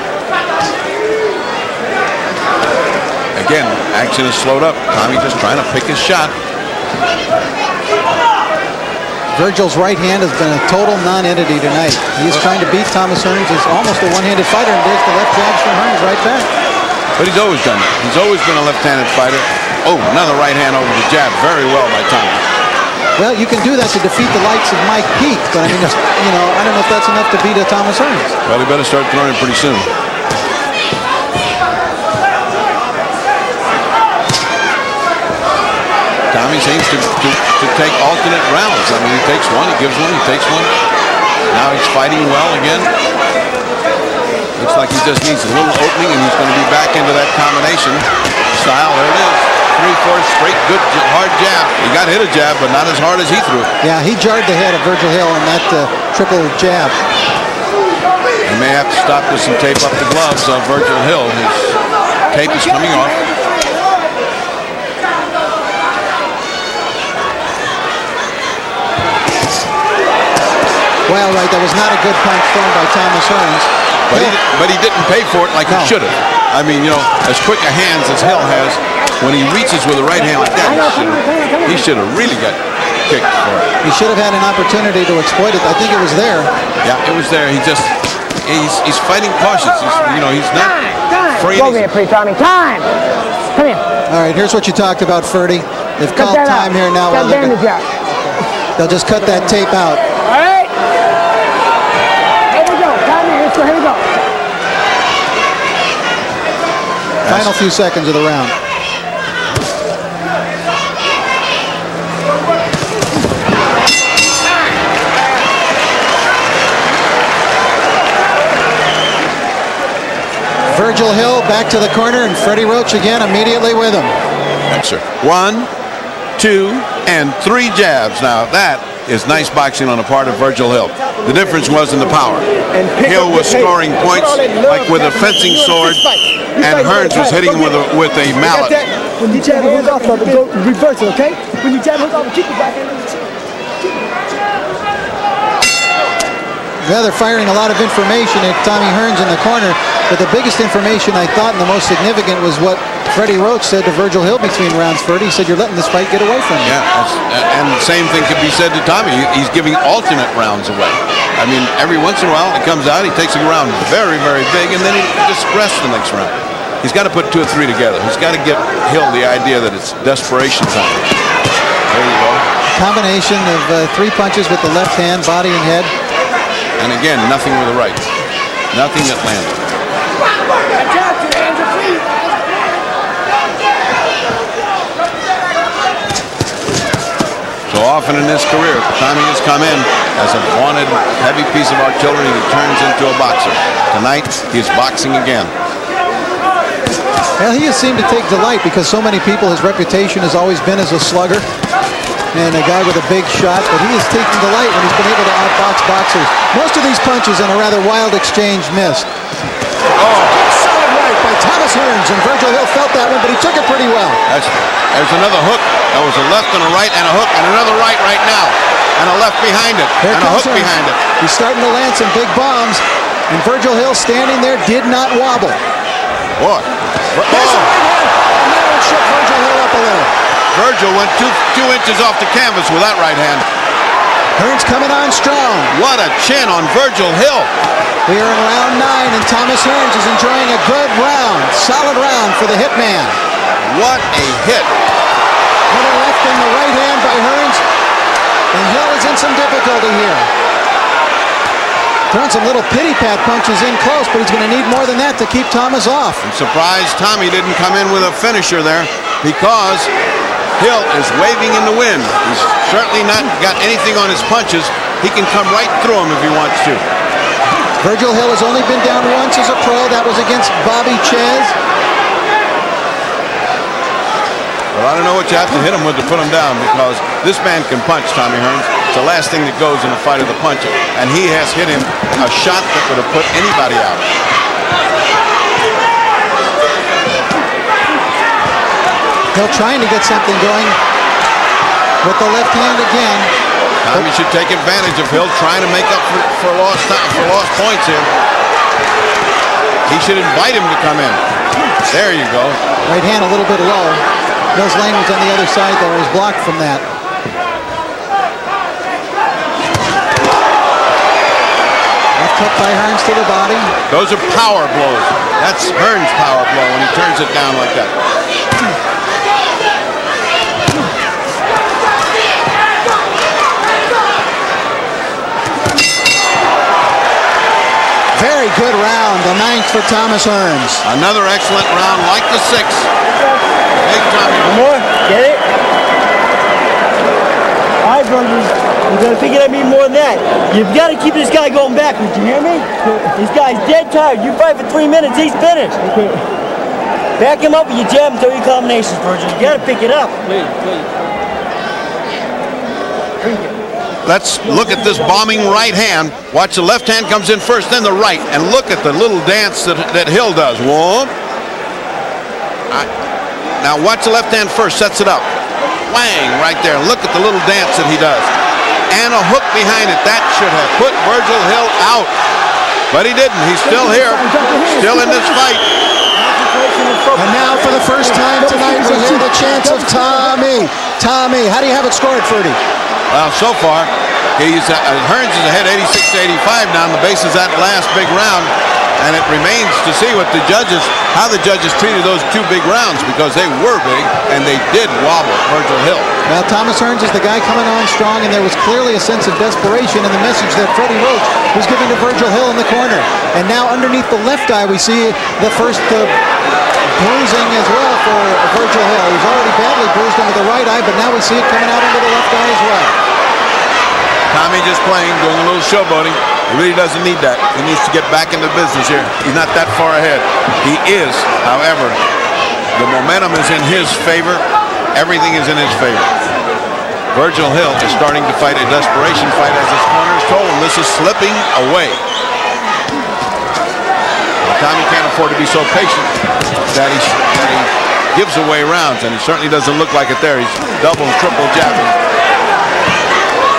Again, action is slowed up. Tommy just trying to pick his shot. Virgil's right hand has been a total non-entity tonight. He's trying to beat Thomas Hearns. He's almost a one-handed fighter, and there's the left jabs from Hearns right back. But he's always done that. He's always been a left-handed fighter. Oh, another right hand over the jab. Very well by Tommy. Well, you can do that to defeat the likes of Mike Peake, but I mean, you know, I don't know if that's enough to beat a Thomas Hearns. Well, he better start throwing pretty soon. Tommy seems to take alternate rounds. I mean, he takes one, he gives one, he takes one. Now he's fighting well again. Looks like he just needs a little opening, and he's going to be back into that combination style. There it is. 3-4 straight, good, hard jab. He got hit a jab, but not as hard as he threw. Yeah, he jarred the head of Virgil Hill on that triple jab. He may have to stop this and tape up the gloves of Virgil Hill. His tape is coming off. Well, right, that was not a good punch thrown by Thomas Hearns. But he didn't pay for it like he should have. I mean, you know, as quick a hands as Hill has, when he reaches with the right hand like that, he should have really got kicked for it. He should have had an opportunity to exploit it. I think it was there. Yeah, it was there. He's fighting cautious. He's not afraid. Go here, please, Tommy. Time. Come here. All right, here's what you talked about, Ferdy. They've called time here now. They'll just cut that tape out. All right. Here we go. Tommy, here we go. Final few seconds of the round. Virgil Hill back to the corner, and Freddie Roach again immediately with him. Yes, sir. 1, 2, and 3 jabs. Now that is nice boxing on the part of Virgil Hill. The difference was in the power. Hill was scoring points like with a fencing sword, and Hearns was hitting with a mallet. When you jab hands off of it, go reverse it, okay? When you jab hands off, keep it back. Yeah, they're firing a lot of information at Tommy Hearns in the corner, but the biggest information I thought and the most significant was what Freddie Roach said to Virgil Hill between rounds. Freddie said, "You're letting this fight get away from you." Yeah, and the same thing could be said to Tommy. He's giving alternate rounds away. I mean, every once in a while, it comes out, he takes a round very, very big, and then he just rests the next round. He's got to put 2 or 3 together. He's got to give Hill the idea that it's desperation time. There you go. Combination of 3 punches with the left hand, body and head. And again, nothing with the right. Nothing that landed. So often in his career, Tommy has come in as a wanted heavy piece of artillery that turns into a boxer. Tonight, he's boxing again. Well, he has seemed to take delight because so many people, his reputation has always been as a slugger and a guy with a big shot, but he has taken delight when he's been able to outbox boxers. Most of these punches in a rather wild exchange missed. Solid right by Thomas Hearns, and Virgil Hill felt that one, but he took it pretty well. There's another hook. That was a left and a right and a hook and another right now. And a left behind it. Here and a hook behind it. He's starting to land some big bombs, and Virgil Hill standing there did not wobble. Boy. There's a right hand, and that one shook Virgil Hill up a little. Virgil went 2 inches off the canvas with that right hand. Hearns coming on strong. What a chin on Virgil Hill. We are in round 9, and Thomas Hearns is enjoying a good round. Solid round for the hitman. What a hit. To the left and the right hand by Hearns, and Hill is in some difficulty here. Throwing some little pity-pat punches in close, but he's going to need more than that to keep Thomas off. I'm surprised Tommy didn't come in with a finisher there, because Hill is waving in the wind. He's certainly not got anything on his punches. He can come right through him if he wants to. Virgil Hill has only been down once as a pro. That was against Bobby Ches. Well, I don't know what you have to hit him with to put him down, because this man can punch, Tommy Hearns. It's the last thing that goes in a fight of the puncher. And he has hit him a shot that would have put anybody out. Hill trying to get something going with the left hand again. Tommy should take advantage of Hill trying to make up for lost time, for lost points here. He should invite him to come in. There you go. Right hand a little bit low. Hill's lane was on the other side, though. He was blocked from that. hook by Hearns to the body. Those are power blows. That's Hearns' power blow when he turns it down like that. Very good round, the 9th for Thomas Hearns. Another excellent round like the 6th. Big Tommy. One more. Get it? All right, Virgil. You gotta pick it up even more than that. You've got to keep this guy going backwards. You hear me? This guy's dead tired. You fight for 3 minutes, he's finished. Back him up with your jab and throw your combinations, Virgil. You gotta pick it up. Let's look at this bombing right hand. Watch, the left hand comes in first, then the right. And look at the little dance that Hill does. Whoa. Now watch the left hand first, sets it up. Whang, right there. Look at the little dance that he does. And a hook behind it. That should have put Virgil Hill out. But he didn't. He's still here. Still in this fight. And now for the first time tonight, we hear the chants of Tommy. Tommy, how do you have it scored, Ferdy? Well, so far, Hearns is ahead 86-85 now on the basis of that last big round. And it remains to see how the judges treated those 2 big rounds, because they were big and they did wobble Virgil Hill. Well, Thomas Hearns is the guy coming on strong, and there was clearly a sense of desperation in the message that Freddie Roach was giving to Virgil Hill in the corner. And now underneath the left eye, we see the first bruising as well for Virgil Hill. He's already badly bruised under the right eye, but now we see it coming out under the left eye as well. Tommy just playing, doing a little showboating. He really doesn't need that. He needs to get back into business here. He's not that far ahead. He is, however, the momentum is in his favor. Everything is in his favor. Virgil Hill is starting to fight a desperation fight, as his corners told him. This is slipping away. Tommy can't afford to be so patient that he gives away rounds, and it certainly doesn't look like it there. He's double and triple jabbing.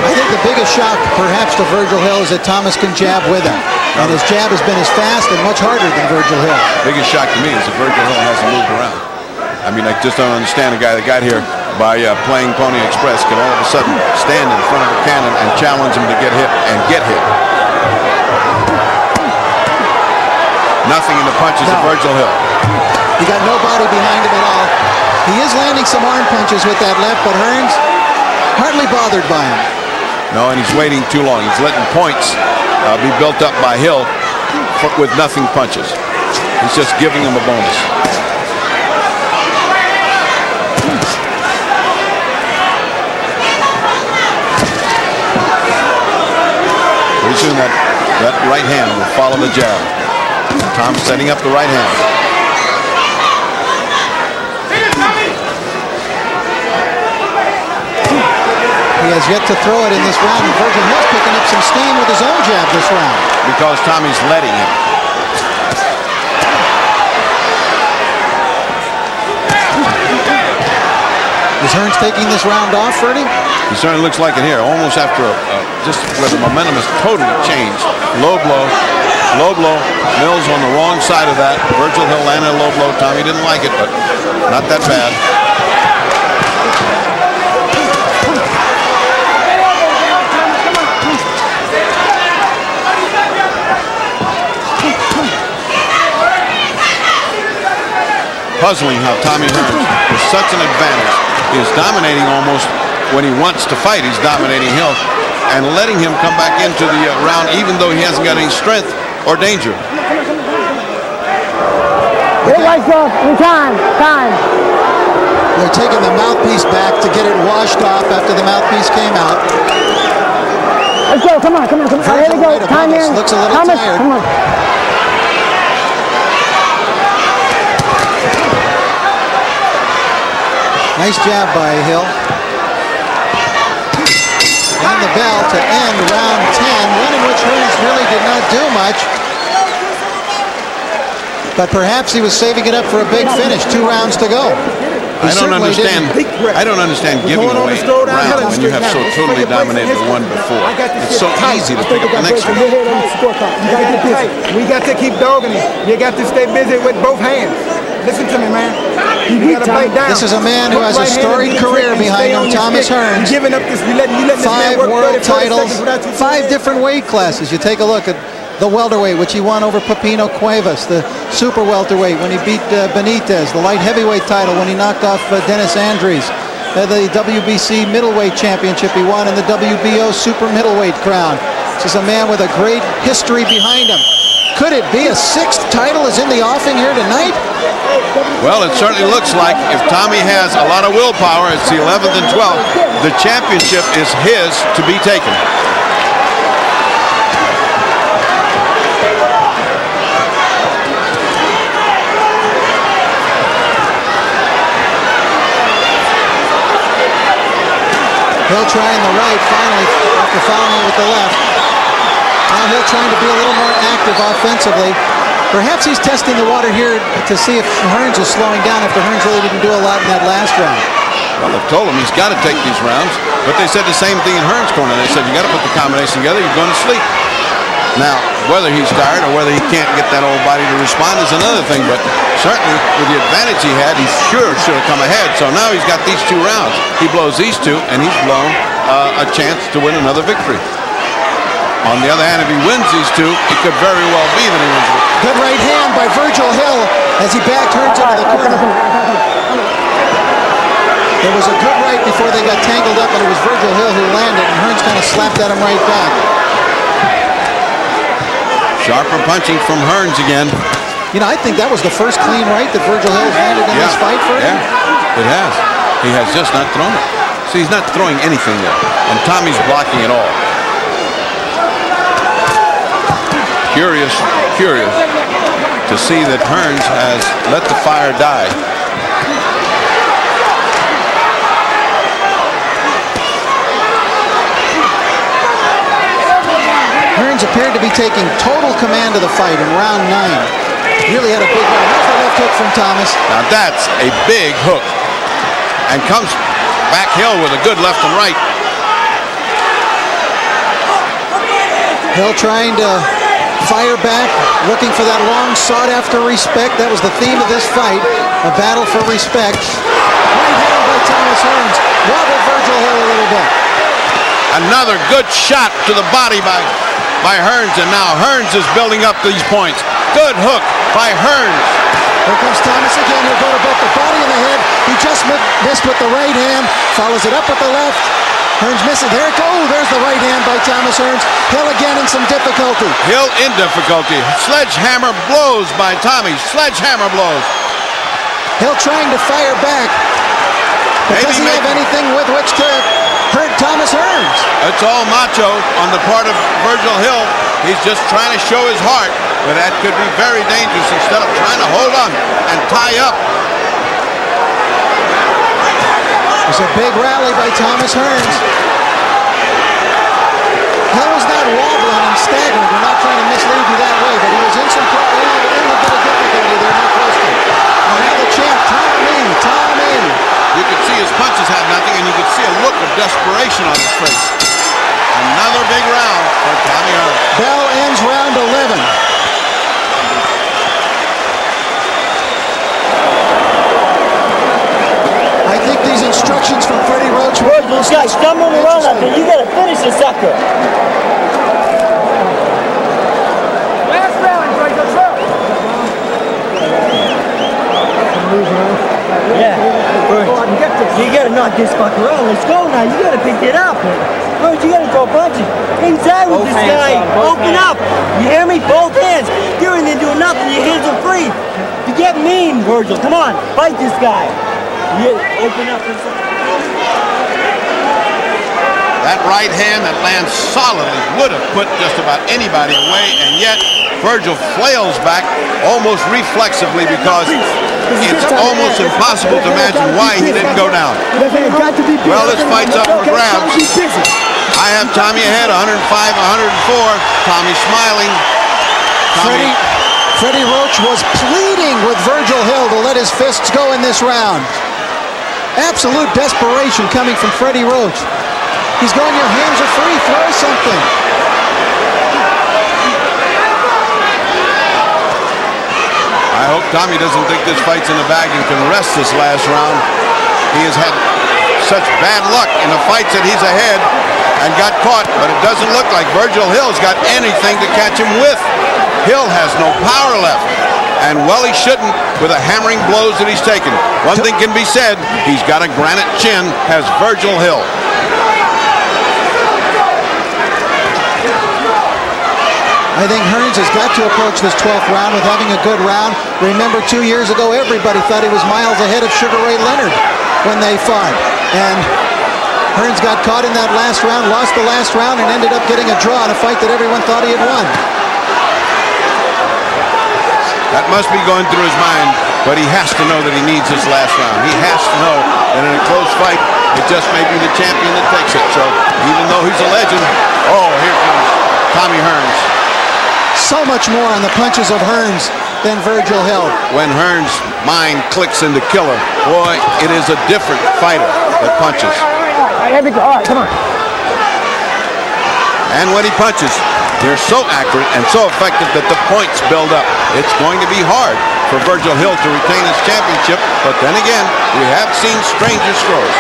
I think the biggest shock, perhaps, to Virgil Hill is that Thomas can jab with him. And his jab has been as fast and much harder than Virgil Hill. Biggest shock to me is that Virgil Hill hasn't moved around. I mean, I just don't understand a guy that got here by playing Pony Express can all of a sudden stand in front of a cannon and challenge him to get hit and get hit. Nothing in the punches of Virgil Hill. He got no body behind him at all. He is landing some arm punches with that left, but Hearns hardly bothered by him. No, and he's waiting too long. He's letting points be built up by Hill with nothing punches. He's just giving him a bonus. Pretty soon that right hand will follow the jab. Tom setting up the right hand. He has yet to throw it in this round, and Virgil Hill's picking up some steam with his own jab this round. Because Tommy's letting him. Is Hearns taking this round off, Freddie? He certainly looks like it here. Almost after just where the momentum has totally changed. Low blow. Low blow. Mills on the wrong side of that. Virgil Hill landed a low blow. Tommy didn't like it, but not that bad. Puzzling how Tommy Hearns, with such an advantage, is dominating almost when he wants to fight. He's dominating Hill and letting him come back into the round even though he hasn't got any strength or danger. Here lights off. Time. They're taking the mouthpiece back to get it washed off after the mouthpiece came out. Let's go. Come on. Here we go. Time in. Looks a little Thomas, tired. come on. Nice jab by Hill. And the bell to end round 10, one in which Hearns really did not do much. But perhaps he was saving it up for a big finish. 2 rounds to go. I don't understand giving away rounds when you have so totally dominated the one before. It's so easy to pick up the next one. We got to keep dogging it. You got to stay busy with both hands. Listen to me, man. You gotta play down. This is a man who has a storied career behind him, Thomas Hearns. Giving up this, you letting 5 world titles, 5 different weight classes. You take a look at the welterweight, which he won over Pepino Cuevas, the super welterweight when he beat Benitez, the light heavyweight title when he knocked off Dennis Andries, the WBC middleweight championship he won, and the WBO super middleweight crown. This is a man with a great history behind him. Could it be a 6th title is in the offing here tonight? Well, it certainly looks like if Tommy has a lot of willpower, it's the 11th and 12th. The championship is his to be taken. Hill trying the right finally after following with the left. Now Hill trying to be a little more active offensively. Perhaps he's testing the water here to see if Hearns is slowing down after Hearns really didn't do a lot in that last round. Well, they've told him he's got to take these rounds, but they said the same thing in Hearns' corner. They said, you got to put the combination together, you're going to sleep. Now, whether he's tired or whether he can't get that old body to respond is another thing, but certainly with the advantage he had, he sure should have come ahead. So now he's got these 2 rounds. He blows these 2, and he's blown a chance to win another victory. On the other hand, if he wins these 2, it could very well be that he wins it. Good right hand by Virgil Hill as he backed Hearns into the corner. There was a good right before they got tangled up, and it was Virgil Hill who landed, and Hearns kind of slapped at him right back. Sharper punching from Hearns again. You know, I think that was the first clean right that Virgil Hill landed in this fight for him. Yeah, it has. He has just not thrown it. See, he's not throwing anything there, and Tommy's blocking it all. Curious to see that Hearns has let the fire die. Hearns appeared to be taking total command of the fight in round 9. Really had a big round. Here's the left hook from Thomas. Now that's a big hook. And comes back Hill with a good left and right. Hill trying to fire back, looking for that long sought-after respect. That was the theme of this fight, a battle for respect. Right hand by Thomas Hearns. Wobbled Virgil Hill a little bit. Another good shot to the body by Hearns, and now Hearns is building up these points. Good hook by Hearns. Here comes Thomas again. He'll go to both the body and the head. He just missed with the right hand. Follows it up with the left. Hearns misses. There it goes. There's the right hand by Thomas Hearns. Hill again in some difficulty. Hill in difficulty. Sledgehammer blows by Tommy. Sledgehammer blows. Hill trying to fire back. But does he have anything with which to hurt Thomas Hearns? It's all macho on the part of Virgil Hill. He's just trying to show his heart, but that could be very dangerous instead of trying to hold on and tie up. It's a big rally by Thomas Hearns. Hill was not wobbling and staggering. We're not trying to mislead you that way, but he was in some little bit of difficulty there, no question. And now the champ, Tommy. You could see his punches had nothing, and you could see a look of desperation on his face. Another big round for Tommy Hearns. Bell ends round 11. I think these instructions from Freddie Roach. This guy's stumbling around out there. You gotta finish the sucker. Last round, Virgil. Yeah. You gotta knock this fucker out. Let's go now. You gotta pick it up. Bro, you gotta throw punches. Inside with this guy. Open up. You hear me? Both hands. You're in there doing nothing. Your hands are free. You get mean, Virgil. Come on. Fight this guy. You open up. That right hand that lands solidly would have put just about anybody away, and yet Virgil flails back almost reflexively because it's almost impossible to imagine why he didn't go down. Well, this fight's up for grabs. I have Tommy ahead, 105, 104. Tommy smiling. Freddie Roach was pleading with Virgil Hill to let his fists go in this round. Absolute desperation coming from Freddie Roach. He's going, your hands are free, throw something. I hope Tommy doesn't think this fight's in the bag and can rest this last round. He has had such bad luck in the fights that he's ahead. and got caught, but it doesn't look like Virgil Hill's got anything to catch him with. Hill has no power left, and well, he shouldn't with the hammering blows that he's taken. One thing can be said, he's got a granite chin, has Virgil Hill. I think Hearns has got to approach this 12th round with having a good round. Remember, 2 years ago, everybody thought he was miles ahead of Sugar Ray Leonard when they fought. And Hearns got caught in that last round, lost the last round, and ended up getting a draw in a fight that everyone thought he had won. That must be going through his mind, but he has to know that he needs this last round. He has to know that in a close fight, it just may be the champion that takes it. So even though he's a legend, oh, here comes Tommy Hearns. So much more on the punches of Hearns than Virgil Hill. When Hearns' mind clicks into killer, boy, it is a different fighter that punches. All right, come on. And when he punches, they're so accurate and so effective that the points build up. It's going to be hard for Virgil Hill to retain his championship, but then again, we have seen stranger stories.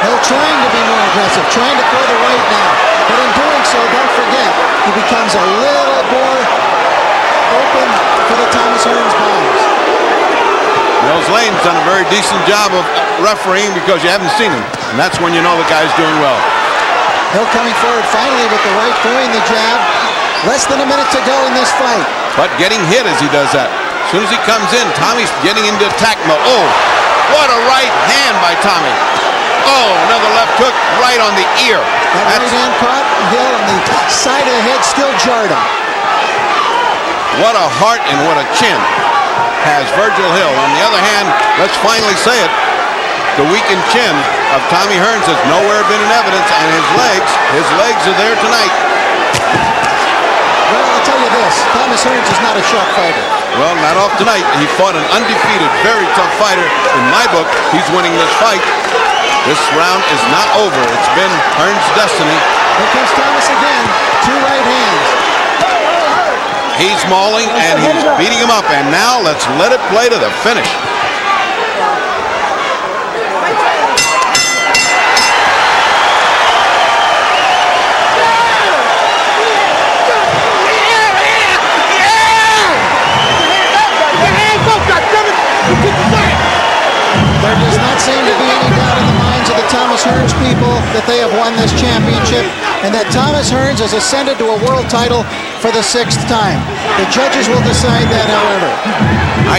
Hill trying to be more aggressive, trying to throw the right now. But in doing so, don't forget, he becomes a little more open for the Thomas Hearns bombs. Mills Lane's done a very decent job of refereeing because you haven't seen him. And that's when you know the guy's doing well. Hill coming forward finally with the right, throwing the jab. Less than a minute to go in this fight. But getting hit as he does that. As soon as he comes in, Tommy's getting into attack mode. Oh, what a right hand by Tommy. Oh, another left hook right on the ear. That right hand caught Hill on the side of the head, still jarred him. What a heart and what a chin has Virgil Hill. On the other hand, let's finally say it, the weakened chin of Tommy Hearns has nowhere been in evidence, and his legs are there tonight. Well, I'll tell you this, Thomas Hearns is not a sharp fighter. Well, not off tonight. He fought an undefeated, very tough fighter. In my book, he's winning this fight. This round is not over. It's been Hearns' destiny. Here comes Thomas again, two right hands. He's mauling and he's beating him up, and now let's let it play to the finish. There does not seem to be any doubt in the minds of the Thomas Hearns people that they have won this championship and that Thomas Hearns has ascended to a world title for the 6th time. The judges will decide that, however.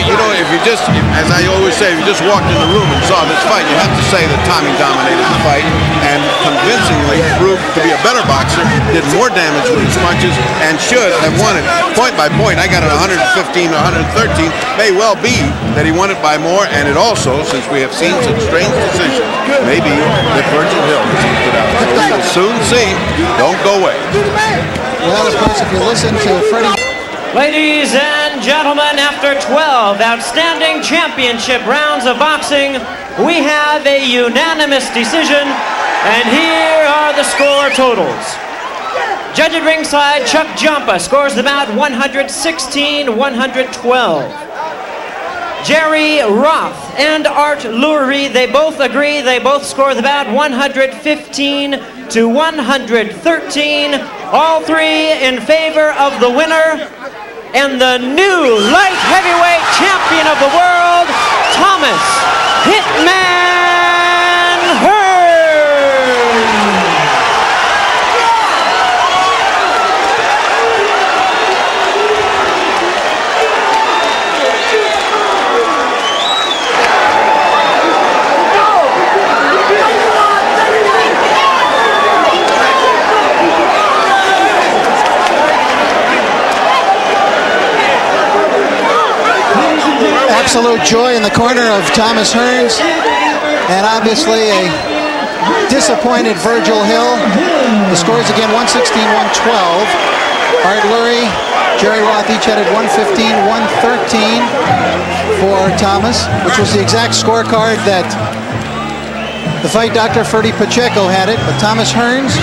You know, if you just, as I always say, if you just walked in the room and saw this fight, you have to say that Tommy dominated the fight and convincingly proved to be a better boxer, did more damage with his punches, and should have won it. Point by point, I got it 115 to 113. May well be that he won it by more, and it also, since we have seen such strange decisions, maybe that Virgil Hill has eked it out. We will soon see. Don't go away. Well, of course, if you listen to Freddie... Ladies and gentlemen, after 12 outstanding championship rounds of boxing, we have a unanimous decision, and here are the score totals. Judge at ringside, Chuck Giampa scores the bout 116-112. Jerry Roth and Art Lurie, they both agree, they both score the bout 115-113. All three in favor of the winner and the new light heavyweight champion of the world, Thomas Hitman Hearns. Absolute joy in the corner of Thomas Hearns, and obviously a disappointed Virgil Hill. The scores again 116-112. Art Lurie, Jerry Roth each had it 115-113 for Thomas, which was the exact scorecard that the fight Dr. Ferdy Pacheco had it. But Thomas Hearns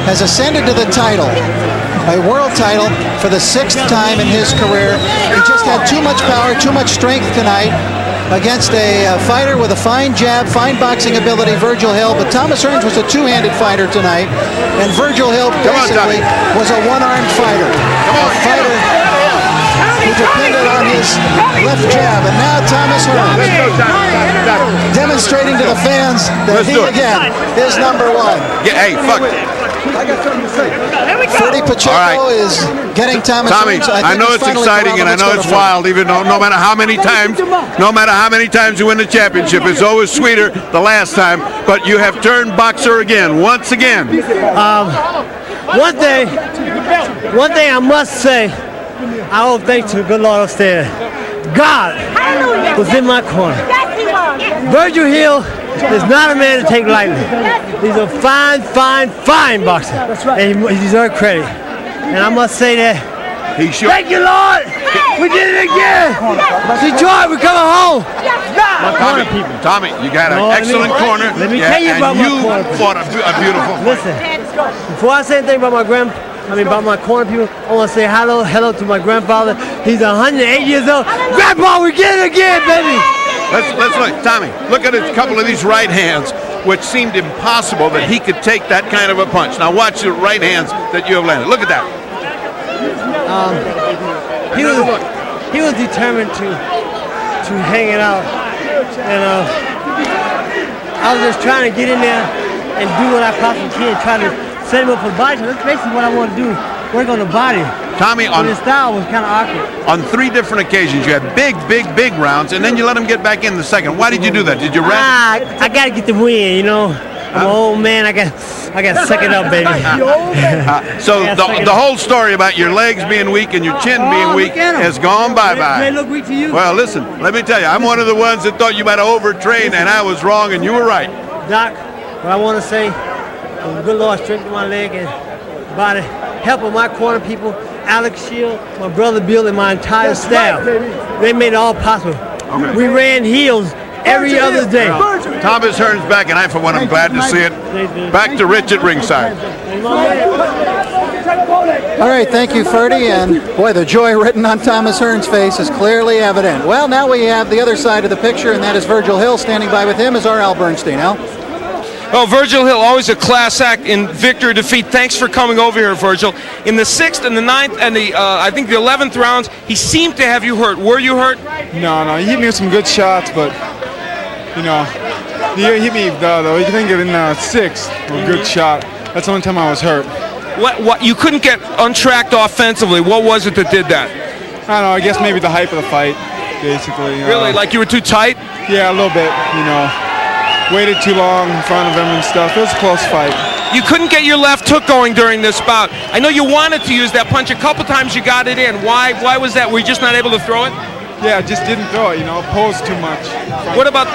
has ascended to the title, a world title, for the 6th time in his career. He just had too much power, too much strength tonight, against a fighter with a fine jab, fine boxing ability, Virgil Hill. But Thomas Hearns was a two-handed fighter tonight, and Virgil Hill basically was a one-armed fighter. A fighter who depended on his left jab. And now Thomas Hearns demonstrating to the fans that he again is number one. Yeah, hey, fuck it. I got something to say. Freddie Pacheco is getting Thomas Tommy, Hearns. I know it's exciting and I know it's wild, even though no matter how many times you win the championship, it's always sweeter the last time. But you have turned boxer again, once again. One thing I must say, I owe thanks to the good Lord upstairs. God was in my corner. Virgil Hill is not a man to take lightly. He's a fine, fine, fine boxer. That's right. And he deserves credit. And I must say that. He should. Thank you, Lord. We did it again. Detroit, we're coming home. My corner people. Tommy, you got an excellent corner. Let me tell you about my corner people. Fought a beautiful fight. Listen, before I say anything about about my corner people, I want to say hello to my grandfather. He's 108 years old. Grandpa, we get it again, baby. Let's look, Tommy. Look at a couple of these right hands, which seemed impossible that he could take that kind of a punch. Now watch the right hands that you have landed. Look at that. He was determined to hang it out, and I was just trying to get in there and do what I possibly can, try to set him up for the body. So that's basically what I want to do, work on the body. Tommy, his style was kind of awkward. On 3 different occasions, you had big rounds, and then you let him get back in the second. Why did you do that? Did you rest? I got to get the win, you know. I'm an old man. I got to suck it up, baby. So the whole story about your legs being weak and your chin being weak has gone bye-bye. They look weak to you. Well, listen, let me tell you, I'm one of the ones that thought you might have overtrained, and I was wrong, and you were right. Doc, what I want to say, the good Lord strengthened my leg and body, helping my corner people, Alex Shield, my brother Bill, and my entire staff. They made it all possible. Okay. We ran heels every other day. Thomas Hearns back, and I, for one, am glad to see it. Back to Rich at ringside. All right, thank you, Ferdy. And boy, the joy written on Thomas Hearns' face is clearly evident. Well, now we have the other side of the picture, and that is Virgil Hill. Standing by with him is our Al Bernstein. Al? Oh, Virgil Hill, always a class act in victory or defeat. Thanks for coming over here, Virgil. In the 6th and the 9th and I think the 11th rounds, he seemed to have you hurt. Were you hurt? No, he hit me with some good shots, but, you know, he hit me, though. He didn't get in the 6th, a good shot. That's the only time I was hurt. What? You couldn't get untracked offensively. What was it that did that? I don't know, I guess maybe the hype of the fight, basically. Really? Like you were too tight? Yeah, a little bit, you know. Waited too long in front of him and stuff. It was a close fight. You couldn't get your left hook going during this bout. I know you wanted to use that punch. A couple times you got it in. Why was that? Were you just not able to throw it? Yeah, just didn't throw it, you know. Posed too much. What about